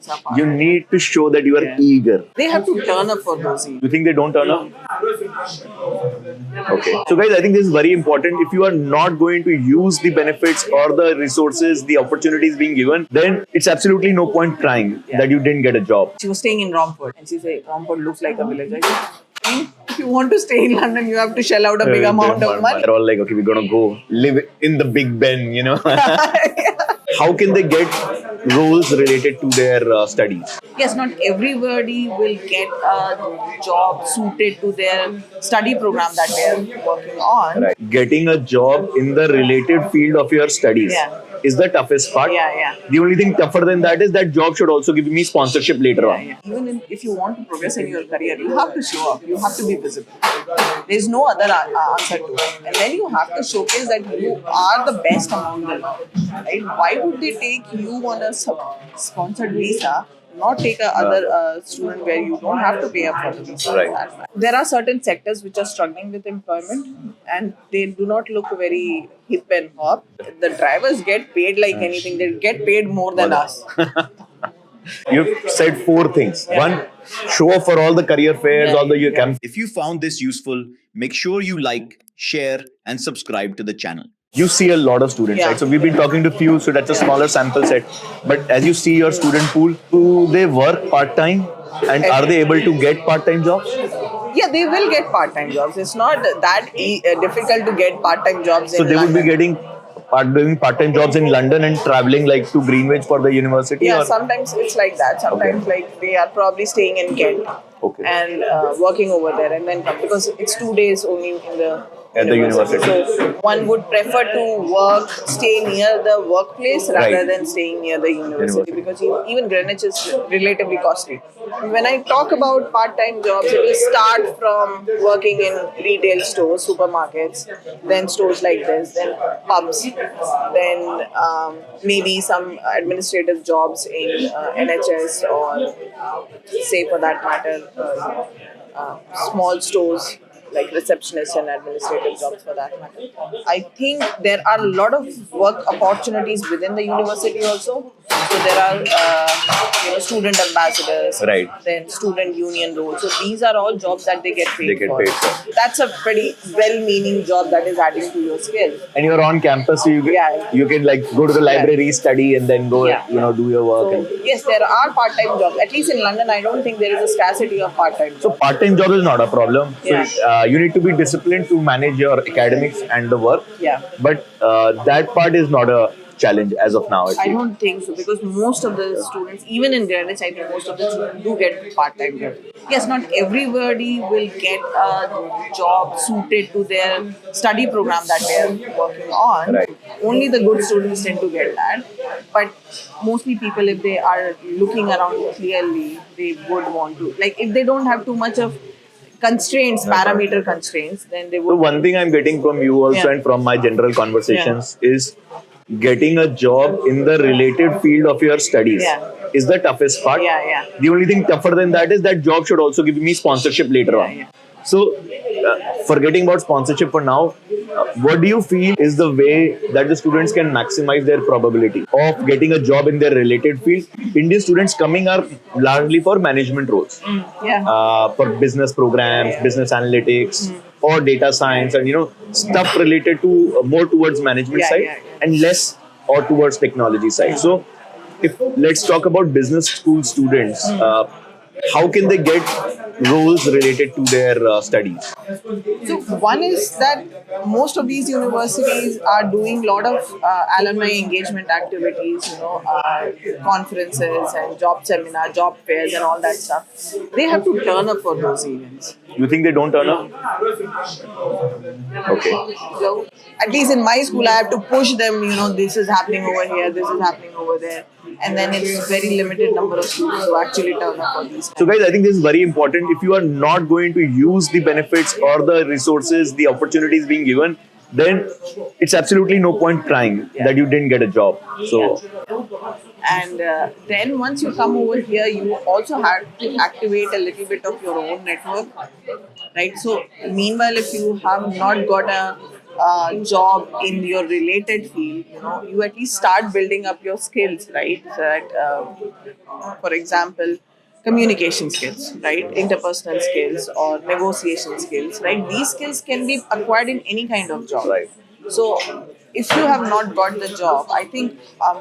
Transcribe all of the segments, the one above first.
benefits are part You of it. need to show that you are Yeah. eager. They have to turn up for those events. You think they don't turn up? Okay. So guys, I think this is very important. If you are not going to use the benefits or the resources, the opportunities being given, then it's absolutely no point crying that you didn't get a job. She was staying in Romford and she said, Romford looks like a village. I said, if you want to stay in London, you have to shell out a big amount of money. They're all like, okay, we're gonna go live in the Big Ben, you know. How can they get roles related to their studies? Yes, not everybody will get a job suited to their study program that they're working on. Right. Getting a job in the related field of your studies Yeah. is the toughest part. Yeah. The only thing tougher than that is that job should also give me sponsorship later on. Yeah. Even if you want to progress in your career, you have to show up. You have to be visible. There's no other answer to it. And then you have to showcase that you are the best among them. Right? Why would they take you on a sponsored visa? Not take a other student where you don't have to pay up for the visa. Right. There are certain sectors which are struggling with employment and they do not look very hip and hop. The drivers get paid like anything. They get paid more than us. You've said four things. One, show up for all the career fairs, all the camps. If you found this useful, make sure you like, share, and subscribe to the channel. You see a lot of students, Yeah. right? So we've been talking to few, so that's a smaller sample set. But as you see your student pool, do they work part-time? And are they able to get part-time jobs? Yeah, they will get part-time jobs. It's not that difficult to get part-time jobs So in they would be London. getting doing part-time jobs in London and traveling like to Greenwich for the university? Yeah, or? sometimes it's like that. Sometimes like they are probably staying in Kent Okay. and working over there and then come because it's 2 days only in the At the university. So one would prefer to stay near the workplace rather Right. than staying near the university because even Greenwich is relatively costly. When I talk about part-time jobs, it will start from working in retail stores, supermarkets, then stores like this, then pubs, then maybe some administrative jobs in NHS or say for that matter, small stores like receptionists and administrative jobs for that matter. I think there are a lot of work opportunities within the university also. So there are student ambassadors, Right. then student union roles. So these are all jobs that they get paid They get for. paid for. That's a pretty well-meaning job that is adding to your skill. And you're on campus, so Yeah. you can like go to the library, study, and then go, Yeah. do your work. So and, yes, there are part-time jobs. At least in London, I don't think there is a scarcity of part-time jobs. so part-time job is not a problem. So Yeah. you need to be disciplined to manage your academics and the work. Yeah. But that part is not a challenge as of now. I don't think so because most of the students, even in Greenwich, I think most of the students do get part-time jobs. Yes, not everybody will get a job suited to their study program that they're working on. Right. Only the good students tend to get that. But mostly people, if they are looking around clearly, they would want to. Like if they don't have too much of constraints, parameter constraints, then they So would. one thing I'm getting from you also Yeah. and from my general conversations is getting a job in the related field of your studies is the toughest part. Yeah. The only thing tougher than that is that job should also give me sponsorship later on. Yeah. So forgetting about sponsorship for now, what do you feel is the way that the students can maximize their probability of getting a job in their related field? Indian students coming are largely for management roles. Yeah. For business programs, business analytics, or data science, and stuff related to more towards management Yeah, side yeah. and less or towards technology side. So, if let's talk about business school students, how can they get roles related to their studies? So one is that most of these universities are doing a lot of alumni engagement activities, conferences and job seminar, job fairs and all that stuff. They have to turn up for those events. You think they don't turn up? Okay. So at least in my school, I have to push them, this is happening over here, this is happening over there. And then it's very limited number of students who actually turn up for these. So guys, I think this is very important. If you are not going to use the benefits or the resources, the opportunities being given, then it's absolutely no point crying that you didn't get a job. So And then once you come over here, you also have to activate a little bit of your own network, right? So meanwhile, if you have not got a job in your related field, you at least start building up your skills, right? So that, for example, communication skills, right? Interpersonal skills or negotiation skills, right? These skills can be acquired in any kind of job. Right. So, if you have not got the job, I think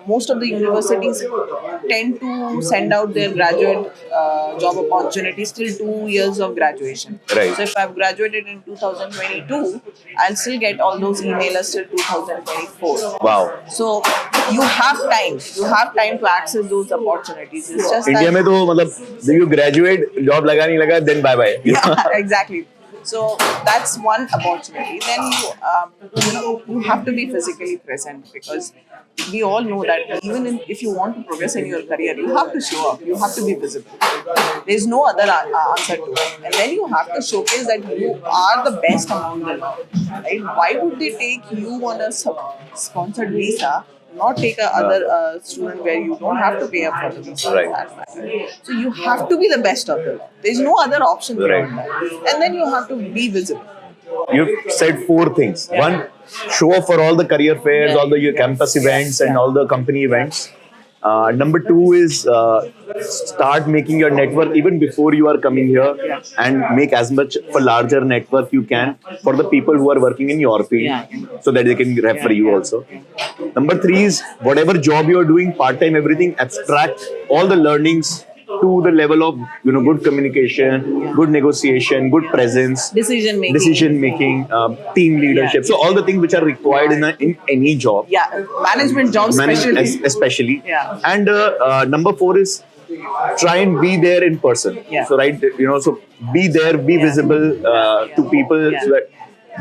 most of the universities tend to send out their graduate job opportunities till 2 years of graduation. Right. So, if I've graduated in 2022, I'll still get all those emailers till 2024. Wow. So, you have time. You have time to access those opportunities. It's just India that, में तो मतलब जब you graduate, job लगा नहीं लगा, then bye bye. yeah, exactly. So that's one opportunity. Then you have to be physically present, because we all know that even if you want to progress in your career, you have to show up. You have to be visible. There's no other answer to it. And then you have to showcase that you are the best among the lot. Right? Why would they take you on a sponsored visa? Not take a other student where you don't have to pay up for the visa. Right. That matter. So you have to be the best of them. There's no other option beyond Right. that. And then you have to be visible. You've said 4 things. One, show up for all the career fairs, Yeah. all the your campus events, and all the company events. Number 2 is start making your network even before you are coming here, and make as much of a larger network you can for the people who are working in your field, so that they can refer you also. Number 3 is whatever job you are doing, part time, everything, abstract all the learnings to the level of good communication, good negotiation, good presence, Decision making, team leadership. So all the things which are required in any job. Yeah, management jobs Especially. Yeah. And number 4 is try and be there in person. Yeah. So so be there, be visible to people, so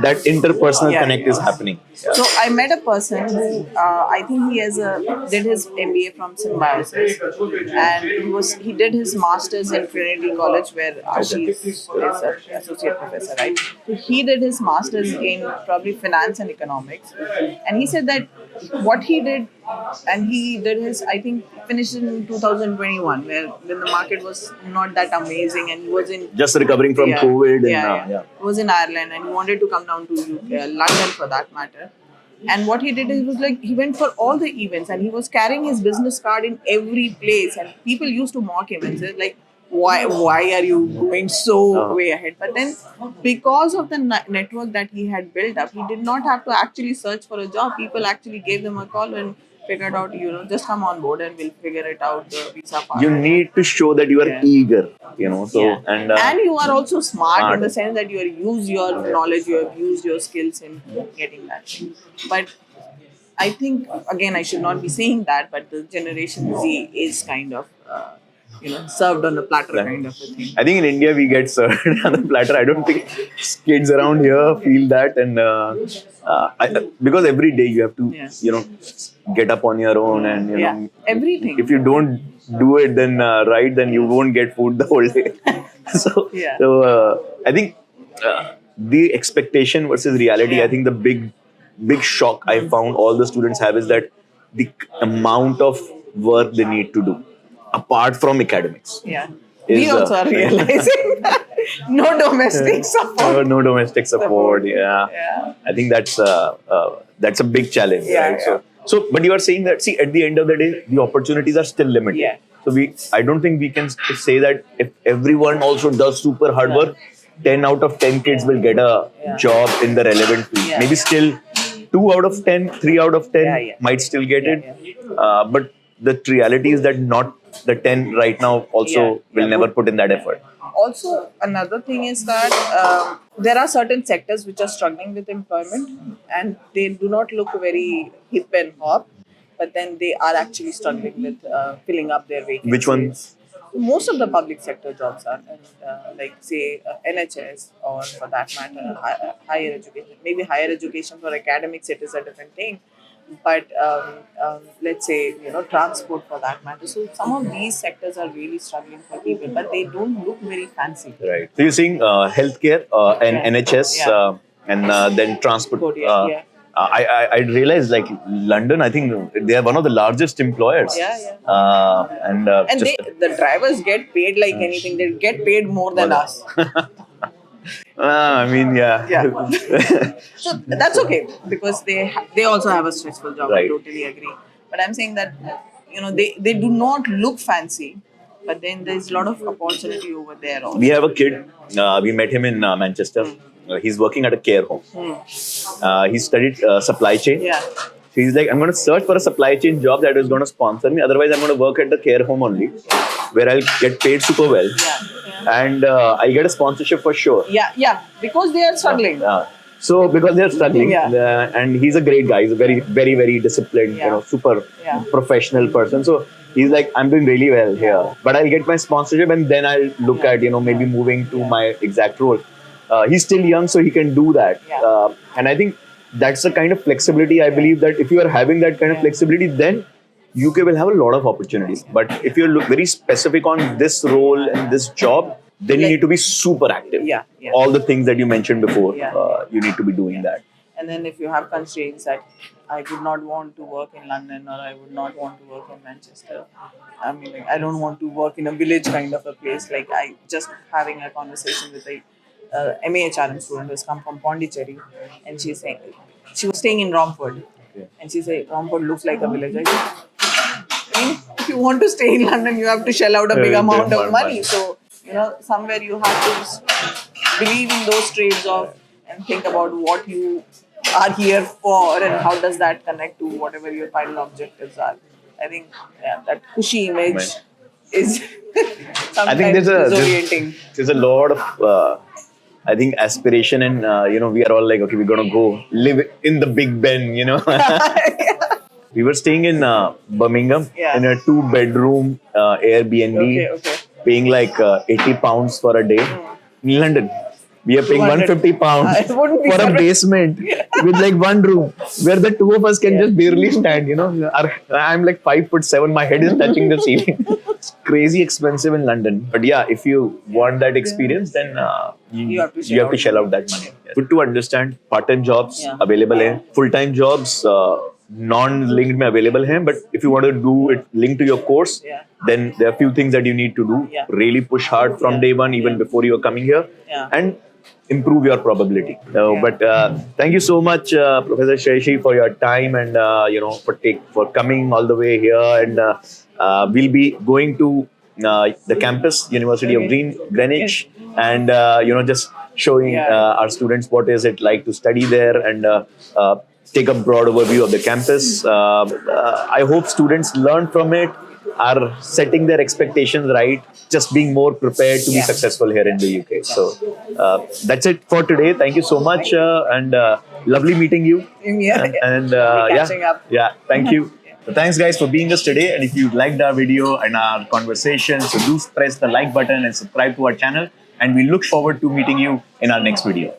that interpersonal connect is happening. So I met a person who I think he did his MBA from Symbiosis, and he did his masters in Trinity College, where Ashish is an associate professor, right? So he did his masters in probably finance and economics, and he said that what he did, and he did his, I think, finished in 2021, when the market was not that amazing, and he was in Just recovering from COVID. And, He was in Ireland, and he wanted to come down to London for that matter. And what he did is, was like, he went for all the events, and he was carrying his business card in every place, and people used to mock him and say like, why are you going so way ahead? But then, because of the network that he had built up, he did not have to actually search for a job. People actually gave them a call and figured out, just come on board and we'll figure it out, the visa part. You need to show that you are eager, so and you are also smart in the sense that you have used your knowledge, you have used your skills in getting that thing. But I think, again, I should not be saying that, but the Generation Z is kind of served on a platter kind of a thing. I think in India we get served on the platter. I don't think kids around here feel that, and because every day you have to, get up on your own, and everything. If you don't do it, then then you won't get food the whole day. So I think the expectation versus reality. I think the big shock I found all the students have is that the amount of work they need to do apart from academics. Yeah. We also are realizing that no domestic support. No domestic support. Yeah. I think that's a big challenge. Yeah, right? So, but you are saying that, see, at the end of the day, the opportunities are still limited. Yeah. So I don't think we can say that if everyone also does super hard work, 10 out of 10 kids will get a job in the relevant field. Yeah. Maybe still 2 out of 10, 3 out of 10 might still get it. But the reality is that not the 10 right now also will never put in that effort. Also, another thing is that there are certain sectors which are struggling with employment, and they do not look very hip and hop, but then they are actually struggling with filling up their vacancies. Which ones? Most of the public sector jobs are, like say NHS, or for that matter higher education. Maybe higher education for academics, it is a different thing. But let's say transport, for that matter. So some of these sectors are really struggling for people, but they don't look very fancy. Right. So you're seeing healthcare and NHS and then transport. I realized, like, London, I think they are one of the largest employers. And the drivers get paid like anything. They get paid more than us. I mean, yeah. Yeah. So that's okay because they also have a stressful job. Right. I totally agree. But I'm saying that they do not look fancy, but then there's a lot of opportunity over there also. We have a kid. We met him in Manchester. He's working at a care home. He studied supply chain. Yeah. So he's like, I'm going to search for a supply chain job that is going to sponsor me. Otherwise, I'm going to work at the care home only, where I'll get paid super well. Yeah. And I get a sponsorship for sure. Yeah. Because they are struggling. So because they're struggling, Yeah. and he's a great guy. He's a very, very, very disciplined, Yeah. super Yeah. professional person. So he's like, I'm doing really well here, but I'll get my sponsorship, and then I'll look at maybe moving to my exact role. He's still young, so he can do that. Yeah. And I think that's the kind of flexibility. I believe that if you are having that kind of flexibility, then UK will have a lot of opportunities. But if you're very specific on this role and this job, then you need to be super active. Yeah. All the things that you mentioned before, Yeah. you need to be doing that. And then if you have constraints that I would not want to work in London or I would not want to work in Manchester. I mean, like, I don't want to work in a village kind of a place. Like I just having a conversation with a MAHRM student who's come from Pondicherry, and she's saying she was staying in Romford, and she said Romford looks like a village. I said, if you want to stay in London, you have to shell out a big amount of money. So somewhere you have to believe in those trades of and think about what you are here for and how does that connect to whatever your final objectives are. I think that cushy image is sometimes I think disorienting. there's a lot of I think aspiration, and we are all like, okay, we're gonna go live in the Big Ben, We were staying in Birmingham in a 2-bedroom Airbnb, Okay. paying like £80 for a day. In London, we are paying 150 pounds I wouldn't be for a surprised. basement with like one room where the two of us can just barely stand. I'm like 5'7", my head is touching the ceiling. It's crazy expensive in London, but yeah, if you want that experience, then you have to shell out that money. Good to understand. Part-time jobs available hai, full-time jobs non-linked mein available hai, but if you want to do it linked to your course, then there are a few things that you need to do. Really push hard from day one, even before you are coming here, and improve your probability. But thank you so much, Professor Sheshi, for your time and for coming all the way here. And we'll be going to the campus, University of Greenwich, and just showing our students what is it like to study there, and take a broad overview of the campus. I hope students learn from it, are setting their expectations right, just being more prepared to be successful here in the UK. So that's it for today. Thank you so much, and lovely meeting you. And catching up. Thank you. So thanks guys for being us today. And if you liked our video and our conversation, so do press the like button and subscribe to our channel. And we look forward to meeting you in our next video.